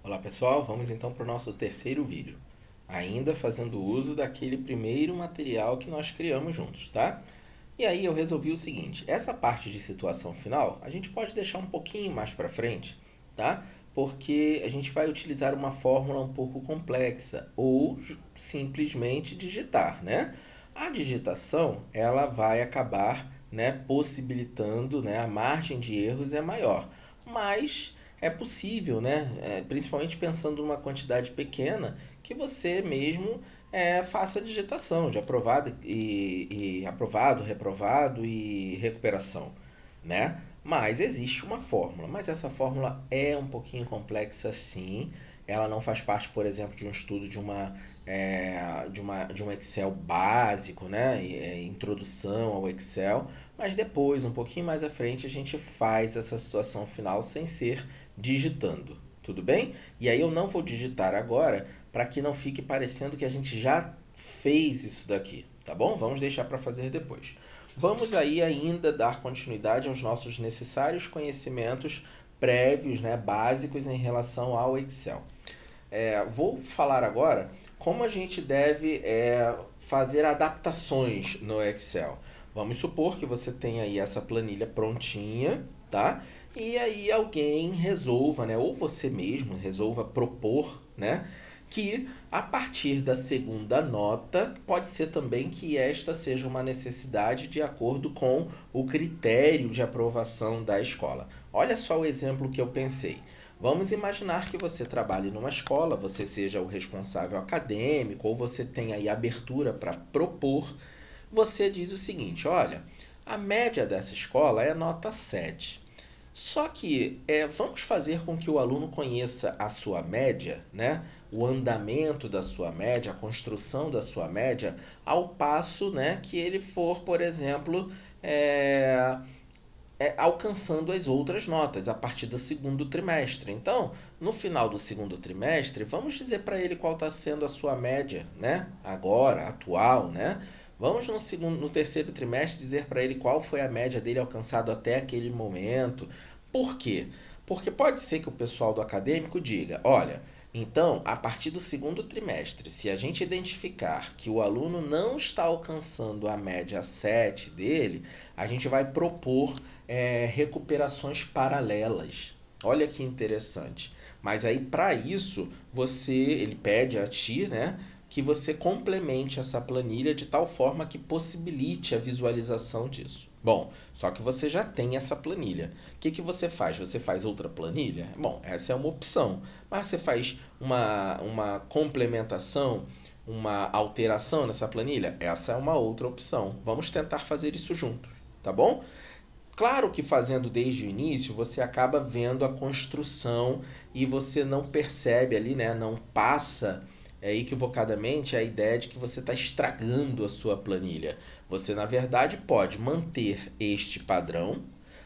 Olá pessoal, vamos então para o nosso terceiro vídeo, ainda fazendo uso daquele primeiro material que nós criamos juntos, tá? E aí eu resolvi o seguinte, essa parte de situação final a gente pode deixar um pouquinho mais para frente, tá? Porque a gente vai utilizar uma fórmula um pouco complexa ou simplesmente digitar, né? A digitação ela vai acabar, né, possibilitando, né, a margem de erros é maior, mas é possível, né, principalmente pensando numa quantidade pequena, que você mesmo faça a digitação de aprovado e aprovado, reprovado e recuperação, né? Mas existe uma fórmula, mas essa fórmula é um pouquinho complexa sim. Ela não faz parte, por exemplo, de um estudo de um Excel básico, né? Introdução ao Excel, mas depois, um pouquinho mais à frente, a gente faz essa situação final sem ser digitando, tudo bem? E aí eu não vou digitar agora para que não fique parecendo que a gente já fez isso daqui, tá bom? Vamos deixar para fazer depois. Vamos aí ainda dar continuidade aos nossos necessários conhecimentos prévios, né, básicos em relação ao Excel. Vou falar agora como a gente deve fazer adaptações no Excel. Vamos supor que você tem aí essa planilha prontinha, tá? E aí alguém resolva, né, ou você mesmo resolva propor, né, que a partir da segunda nota, pode ser também que esta seja uma necessidade de acordo com o critério de aprovação da escola. Olha só o exemplo que eu pensei. Vamos imaginar que você trabalhe numa escola, você seja o responsável acadêmico ou você tenha aí abertura para propor. Você diz o seguinte: olha, a média dessa escola é nota 7. Só que vamos fazer com que o aluno conheça a sua média, né? O andamento da sua média, a construção da sua média, ao passo, né, que ele for, por exemplo, é, alcançando as outras notas a partir do segundo trimestre. Então, no final do segundo trimestre, vamos dizer para ele qual está sendo a sua média, né? Agora, atual, né? Vamos no terceiro trimestre dizer para ele qual foi a média dele alcançado até aquele momento. Por quê? Porque pode ser que o pessoal do acadêmico diga, olha, então, a partir do segundo trimestre, se a gente identificar que o aluno não está alcançando a média 7 dele, a gente vai propor recuperações paralelas. Olha que interessante. Mas aí, para isso, ele pede a ti, né, que você complemente essa planilha de tal forma que possibilite a visualização disso. Bom, só que você já tem essa planilha. O que você faz? Você faz outra planilha? Bom, essa é uma opção. Mas você faz uma complementação, uma alteração nessa planilha? Essa é uma outra opção. Vamos tentar fazer isso juntos, tá bom? Claro que fazendo desde o início, você acaba vendo a construção e você não percebe ali, né? Não passa equivocadamente a ideia de que você está estragando a sua planilha. Você, na verdade, pode manter este padrão,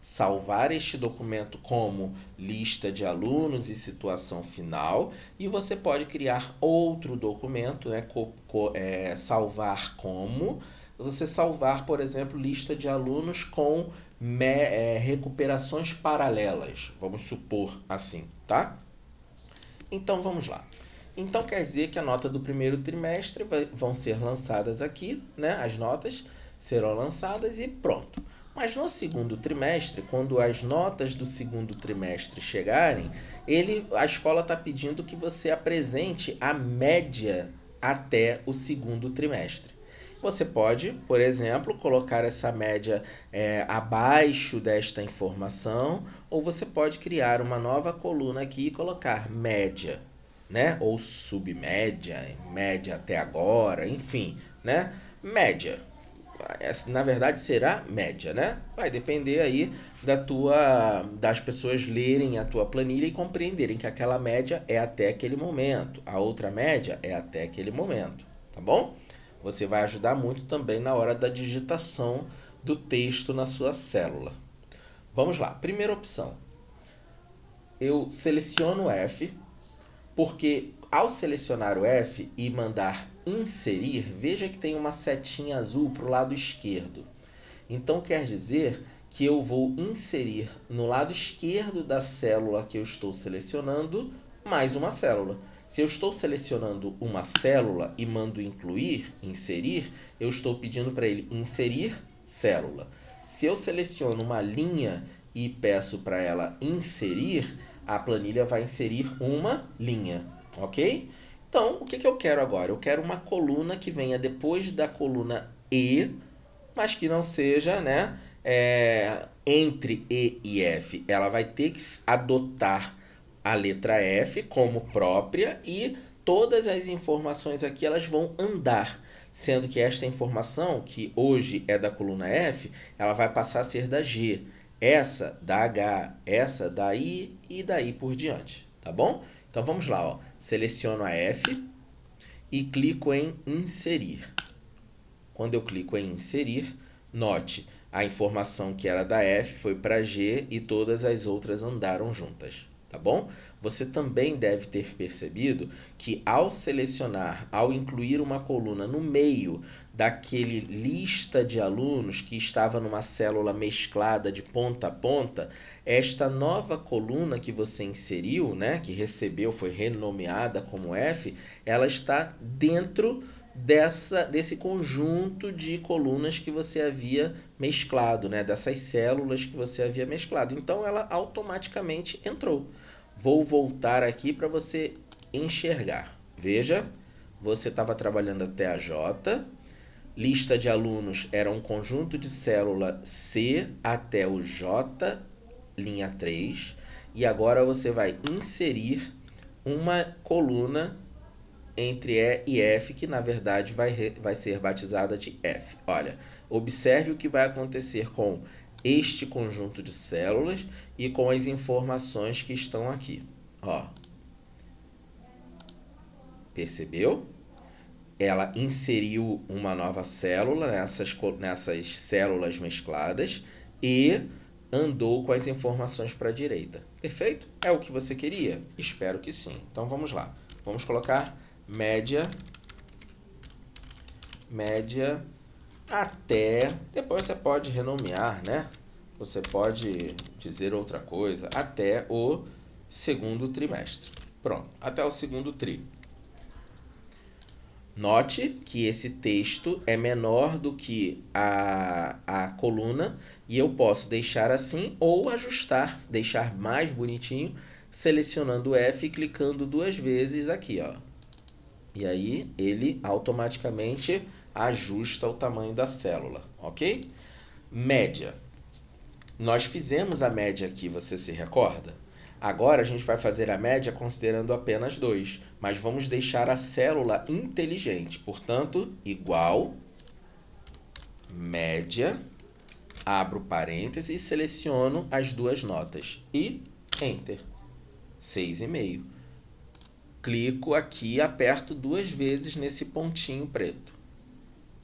salvar este documento como lista de alunos e situação final, e você pode criar outro documento, né? Salvar como você salvar, por exemplo, lista de alunos com recuperações paralelas, vamos supor assim, tá? Então vamos lá. Então quer dizer que a nota do primeiro trimestre vão ser lançadas aqui, né? As notas serão lançadas e pronto. Mas no segundo trimestre, quando as notas do segundo trimestre chegarem, a escola está pedindo que você apresente a média até o segundo trimestre. Você pode, por exemplo, colocar essa média abaixo desta informação, ou você pode criar uma nova coluna aqui e colocar média, né? Ou submédia, média até agora, enfim, né? Média. Na verdade será média, né? Vai depender aí das pessoas lerem a tua planilha e compreenderem que aquela média é até aquele momento, a outra média é até aquele momento, tá bom? Você vai ajudar muito também na hora da digitação do texto na sua célula. Vamos lá, primeira opção. Eu seleciono o F, porque ao selecionar o F e mandar inserir, veja que tem uma setinha azul para o lado esquerdo. Então quer dizer que eu vou inserir no lado esquerdo da célula que eu estou selecionando mais uma célula. Se eu estou selecionando uma célula e mando incluir, inserir, eu estou pedindo para ele inserir célula. Se eu seleciono uma linha e peço para ela inserir, a planilha vai inserir uma linha, ok? Então, o que eu quero agora? Eu quero uma coluna que venha depois da coluna E, mas que não seja, né, entre E e F. Ela vai ter que adotar a letra F como própria e todas as informações aqui elas vão andar, sendo que esta informação, que hoje é da coluna F, ela vai passar a ser da G, essa da H, essa da I e daí por diante, tá bom? Então vamos lá, ó. Seleciono a F e clico em inserir. Quando eu clico em inserir, note, a informação que era da F foi para G e todas as outras andaram juntas, tá bom? Você também deve ter percebido que ao selecionar, ao incluir uma coluna no meio daquele lista de alunos que estava numa célula mesclada de ponta a ponta, esta nova coluna que você inseriu, né, que recebeu, foi renomeada como F, ela está dentro desse conjunto de colunas que você havia mesclado, né? Dessas células que você havia mesclado. Então, ela automaticamente entrou. Vou voltar aqui para você enxergar. Veja, você estava trabalhando até a J, lista de alunos era um conjunto de célula C até o J, linha 3, e agora você vai inserir uma coluna entre E e F, que na verdade vai ser batizada de F. Olha, observe o que vai acontecer com este conjunto de células e com as informações que estão aqui. Ó. Percebeu? Ela inseriu uma nova célula nessas células mescladas e andou com as informações para a direita. Perfeito? É o que você queria? Espero que sim. Então vamos lá. Vamos colocar média até, depois você pode renomear, né? Você pode dizer outra coisa, até o segundo trimestre. Pronto, até o segundo tri. Note que esse texto é menor do que a coluna e eu posso deixar assim ou ajustar, deixar mais bonitinho, selecionando F e clicando 2 vezes aqui, ó. E aí ele automaticamente ajusta o tamanho da célula, ok? Média. Nós fizemos a média aqui, você se recorda? Agora a gente vai fazer a média considerando apenas 2, mas vamos deixar a célula inteligente. Portanto, igual média, abro parênteses e seleciono as duas notas. E Enter. 6,5. Clico aqui e aperto 2 vezes nesse pontinho preto.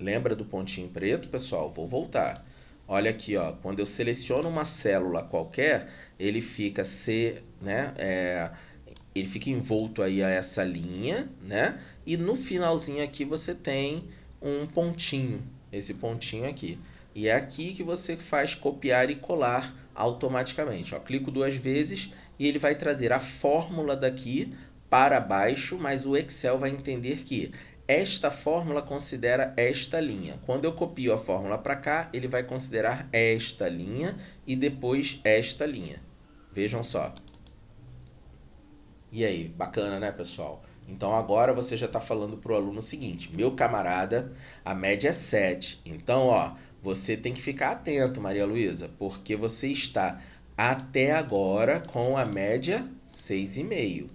Lembra do pontinho preto, pessoal? Vou voltar. Olha aqui, ó, quando eu seleciono uma célula qualquer, ele fica ele fica envolto aí a essa linha, né? E no finalzinho aqui você tem um pontinho, esse pontinho aqui. E é aqui que você faz copiar e colar automaticamente. Ó, clico 2 vezes e ele vai trazer a fórmula daqui para baixo, mas o Excel vai entender que esta fórmula considera esta linha. Quando eu copio a fórmula para cá, ele vai considerar esta linha e depois esta linha. Vejam só. E aí, bacana, né, pessoal? Então agora você já está falando para o aluno o seguinte: meu camarada, a média é 7. Então, ó, você tem que ficar atento, Maria Luísa, porque você está até agora com a média 6,5.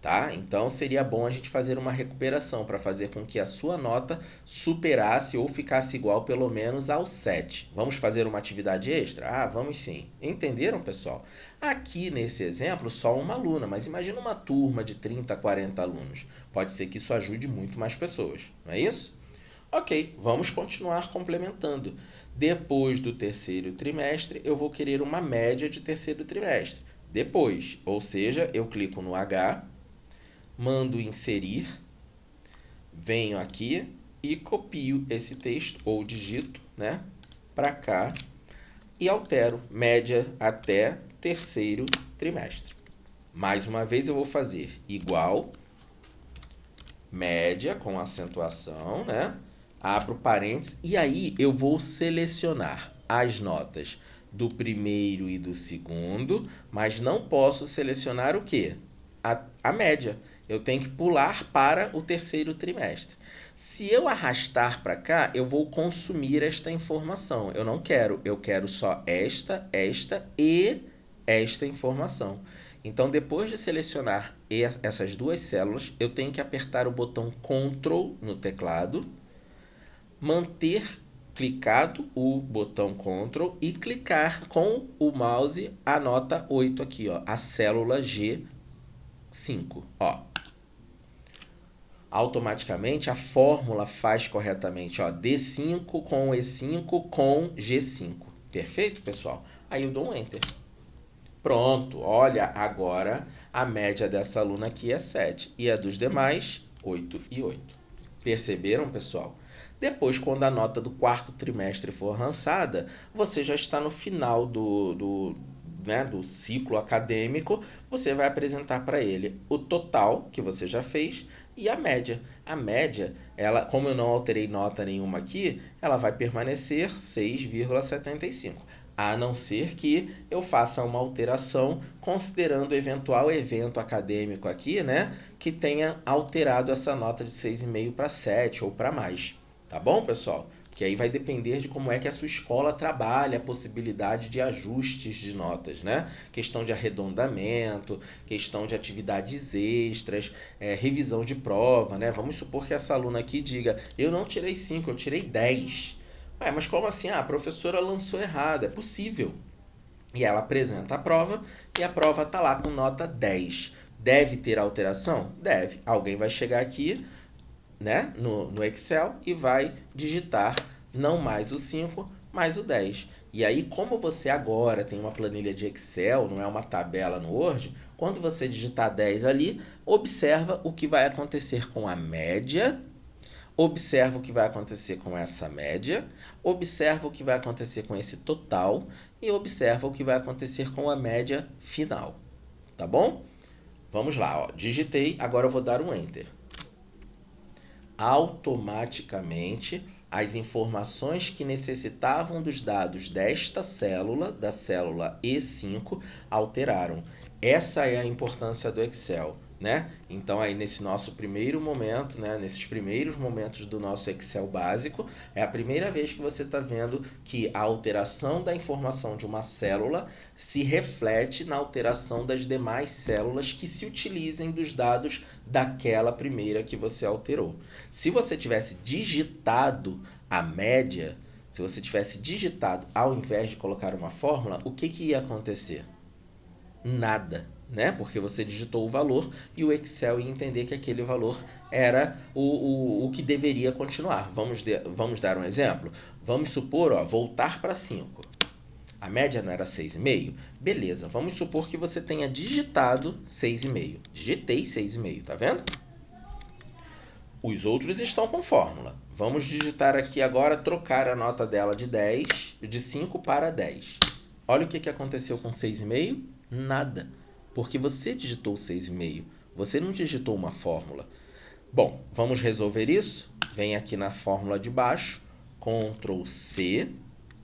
Tá? Então seria bom a gente fazer uma recuperação para fazer com que a sua nota superasse ou ficasse igual pelo menos ao 7. Vamos fazer uma atividade extra? Ah, vamos sim. Entenderam, pessoal? Aqui nesse exemplo só uma aluna, mas imagina uma turma de 30 a 40 alunos. Pode ser que isso ajude muito mais pessoas, não é isso? Ok, vamos continuar complementando. Depois do terceiro trimestre, eu vou querer uma média de terceiro trimestre. Depois, ou seja, eu clico no H, mando inserir, venho aqui e copio esse texto, ou digito, né, para cá e altero média até terceiro trimestre. Mais uma vez eu vou fazer igual, média com acentuação, né? Abro parênteses e aí eu vou selecionar as notas do primeiro e do segundo, mas não posso selecionar o quê? A média. Eu tenho que pular para o terceiro trimestre. Se eu arrastar para cá, eu vou consumir esta informação. Eu não quero, eu quero só esta e esta informação. Então, depois de selecionar essas duas células, eu tenho que apertar o botão Ctrl no teclado, manter clicado o botão Ctrl e clicar com o mouse a nota 8 aqui, ó, a célula G5, ó. Automaticamente a fórmula faz corretamente, ó, D5 com E5 com G5. Perfeito, pessoal? Aí eu dou um Enter. Pronto, olha, agora a média dessa aluna aqui é 7 e a dos demais, 8 e 8. Perceberam, pessoal? Depois, quando a nota do quarto trimestre for lançada, você já está no final do ciclo acadêmico, você vai apresentar para ele o total que você já fez e a média. A média, ela, como eu não alterei nota nenhuma aqui, ela vai permanecer 6,75. A não ser que eu faça uma alteração considerando o eventual evento acadêmico aqui, né, que tenha alterado essa nota de 6,5 para 7 ou para mais. Tá bom, pessoal? Que aí vai depender de como é que a sua escola trabalha a possibilidade de ajustes de notas, né? Questão de arredondamento, questão de atividades extras, revisão de prova, né? Vamos supor que essa aluna aqui diga, eu não tirei 5, eu tirei 10. Ué, mas como assim? A professora lançou errado. É possível. E ela apresenta a prova e a prova está lá com nota 10. Deve ter alteração? Deve. Alguém vai chegar aqui, né, no Excel e vai digitar não mais o 5, mais o 10. E aí, como você agora tem uma planilha de Excel, não é uma tabela no Word, quando você digitar 10 ali, observa o que vai acontecer com a média, observa o que vai acontecer com essa média, observa o que vai acontecer com esse total e observa o que vai acontecer com a média final. Tá bom? Vamos lá, ó. Digitei, agora eu vou dar um Enter. Automaticamente, as informações que necessitavam dos dados desta célula, da célula E5, alteraram. Essa é a importância do Excel, né? Então, aí nesse nosso primeiro momento, né, nesses primeiros momentos do nosso Excel básico, é a primeira vez que você está vendo que a alteração da informação de uma célula se reflete na alteração das demais células que se utilizem dos dados daquela primeira que você alterou. Se você tivesse digitado a média, se você tivesse digitado ao invés de colocar uma fórmula, o que ia acontecer? Nada, né? Porque você digitou o valor e o Excel ia entender que aquele valor era o que deveria continuar. Vamos dar um exemplo? Vamos supor, ó, voltar para 5. A média não era 6,5? Beleza, vamos supor que você tenha digitado 6,5. Digitei 6,5, tá vendo? Os outros estão com fórmula. Vamos digitar aqui agora, trocar a nota dela de 5 para 10. Olha o que aconteceu com 6,5. Nada, porque você digitou 6,5, você não digitou uma fórmula. Bom, vamos resolver isso? Vem aqui na fórmula de baixo, Ctrl C,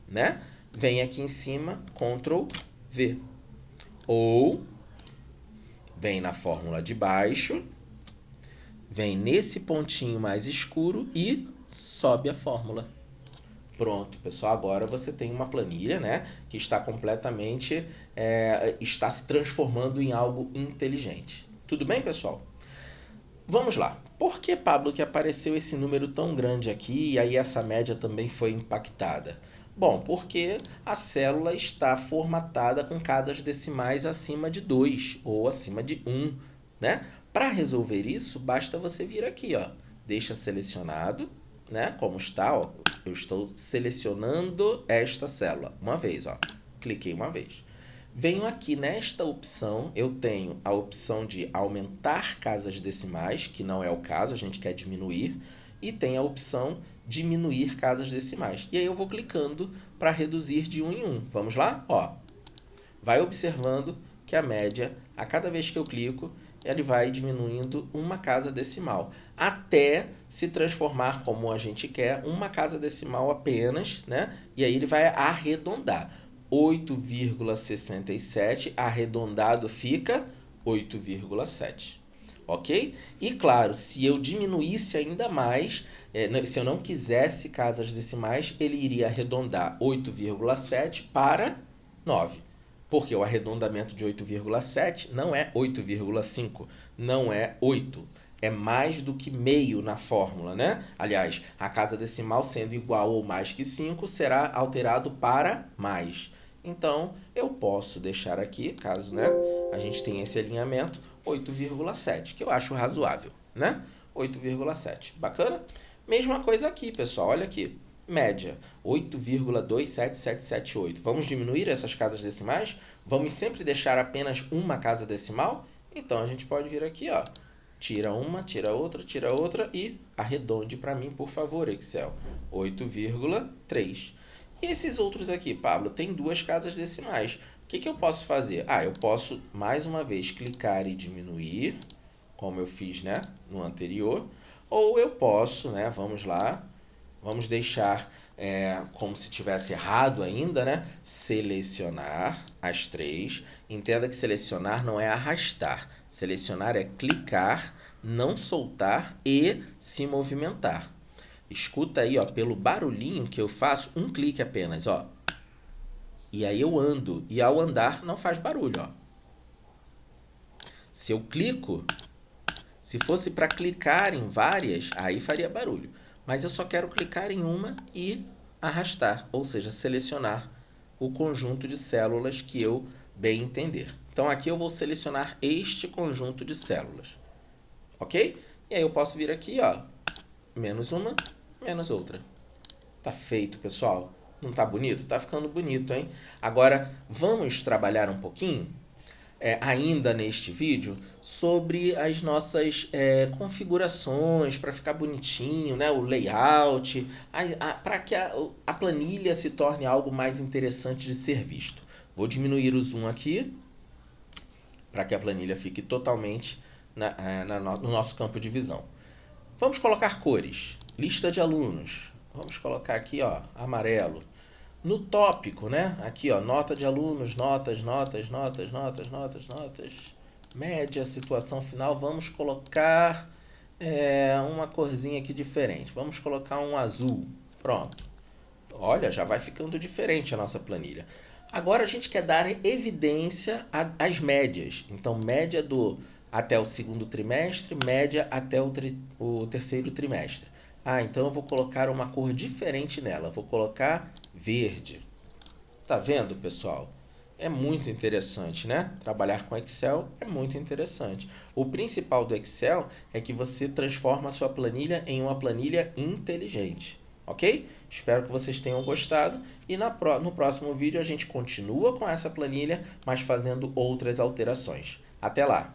né? Vem aqui em cima, Ctrl V. Ou, vem na fórmula de baixo, vem nesse pontinho mais escuro e sobe a fórmula. Pronto, pessoal, agora você tem uma planilha, né, que está completamente, está se transformando em algo inteligente. Tudo bem, pessoal? Vamos lá. Por que, Pablo, que apareceu esse número tão grande aqui e aí essa média também foi impactada? Bom, porque a célula está formatada com casas decimais acima de 2 ou acima de 1, né? Para resolver isso, basta você vir aqui, ó, deixa selecionado, né? Como está, ó, eu estou selecionando esta célula uma vez, ó, cliquei uma vez. Venho aqui nesta opção, eu tenho a opção de aumentar casas decimais, que não é o caso, a gente quer diminuir, e tem a opção diminuir casas decimais. E aí eu vou clicando para reduzir de 1 em 1. Vamos lá? Ó, vai observando que a média A cada vez que eu clico, ele vai diminuindo uma casa decimal, até se transformar, como a gente quer, uma casa decimal apenas, né? E aí ele vai arredondar. 8,67 arredondado fica 8,7. Ok? E claro, se eu diminuísse ainda mais, se eu não quisesse casas decimais, ele iria arredondar 8,7 para 9. Porque o arredondamento de 8,7 não é 8,5, não é 8. É mais do que meio na fórmula, né? Aliás, a casa decimal sendo igual ou mais que 5 será alterado para mais. Então, eu posso deixar aqui, caso, né, a gente tenha esse alinhamento, 8,7, que eu acho razoável, né? 8,7. Bacana? Mesma coisa aqui, pessoal. Olha aqui. Média, 8,27778. Vamos diminuir essas casas decimais? Vamos sempre deixar apenas uma casa decimal? Então, a gente pode vir aqui, ó. Tira uma, tira outra e arredonde para mim, por favor, Excel. 8,3. E esses outros aqui, Pablo, tem duas casas decimais. O que eu posso fazer? Eu posso, mais uma vez, clicar e diminuir, como eu fiz, né, no anterior. Ou eu posso, né, vamos lá, vamos deixar como se tivesse errado ainda, né, selecionar as três. Entenda que selecionar não é arrastar. Selecionar é clicar, não soltar e se movimentar. Escuta aí, ó, pelo barulhinho que eu faço, um clique apenas, ó. E aí eu ando, e ao andar não faz barulho, ó. Se eu clico, se fosse para clicar em várias, aí faria barulho. Mas eu só quero clicar em uma e arrastar, ou seja, selecionar o conjunto de células que eu bem entender. Então aqui eu vou selecionar este conjunto de células, ok? E aí eu posso vir aqui, ó, menos uma, menos outra. Tá feito, pessoal. Não tá bonito? Tá ficando bonito, hein? Agora, vamos trabalhar um pouquinho, ainda neste vídeo, sobre as nossas configurações para ficar bonitinho, né? O layout, para que a planilha se torne algo mais interessante de ser visto. Vou diminuir o zoom aqui, para que a planilha fique totalmente no nosso campo de visão. Vamos colocar cores. Lista de alunos. Vamos colocar aqui, ó, amarelo. No tópico, né? Aqui, ó, nota de alunos, notas. Média, situação final. Vamos colocar uma corzinha aqui diferente. Vamos colocar um azul. Pronto. Olha, já vai ficando diferente a nossa planilha. Agora a gente quer dar evidência às médias. Então, média até o segundo trimestre, média até o terceiro trimestre. Então eu vou colocar uma cor diferente nela. Vou colocar verde. Tá vendo, pessoal? É muito interessante, né? Trabalhar com Excel é muito interessante. O principal do Excel é que você transforma a sua planilha em uma planilha inteligente. Ok? Espero que vocês tenham gostado e no próximo vídeo a gente continua com essa planilha, mas fazendo outras alterações. Até lá!